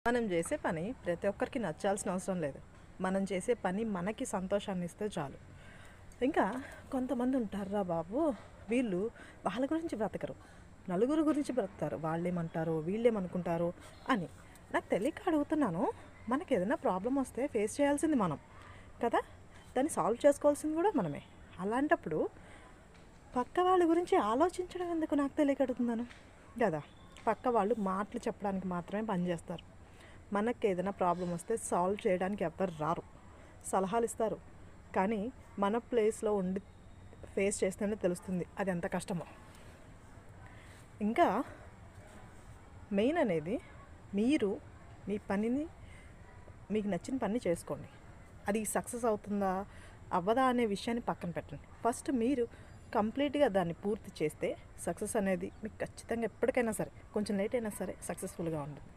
మనం చేసే పని ప్రతి ఒక్కరికి నచ్చాల్సిన అవసరం లేదు. మనం చేసే పని మనకి సంతోషాన్ని ఇస్తే చాలు. ఇంకా కొంతమంది ఉంటారా బాబు, వీళ్ళు వాళ్ళ గురించి బ్రతకరు, నలుగురు గురించి బ్రతుకుతారు. వాళ్ళేమంటారో వీళ్ళేమనుకుంటారో అని. నాకు తెలియక అడుగుతున్నాను. మనకి ఏదైనా ప్రాబ్లం వస్తే ఫేస్ చేయాల్సింది మనం కదా, దాన్ని సాల్వ్ చేసుకోవాల్సింది కూడా మనమే. అలాంటప్పుడు పక్క వాళ్ళ గురించి ఆలోచించడం ఎందుకు నాకు తెలియక అడుగుతున్నాను కదా. పక్క వాళ్ళు మాటలు చెప్పడానికి మాత్రమే పనిచేస్తారు. మనకి ఏదైనా ప్రాబ్లం వస్తే సాల్వ్ చేయడానికి ఎవ్వరు రారు, సలహాలు ఇస్తారు. కానీ మన ప్లేస్లో ఉండి ఫేస్ చేస్తేనే తెలుస్తుంది అది ఎంత కష్టమో. ఇంకా మెయిన్ అనేది మీరు మీ పనిని, మీకు నచ్చిన పని చేసుకోండి. అది సక్సెస్ అవుతుందా అవ్వదా అనే విషయాన్ని పక్కన పెట్టండి. ఫస్ట్ మీరు కంప్లీట్గా దాన్ని పూర్తి చేస్తే సక్సెస్ అనేది మీకు ఖచ్చితంగా ఎప్పటికైనా సరే, కొంచెం లేట్ అయినా సరే సక్సెస్ఫుల్గా ఉంటుంది.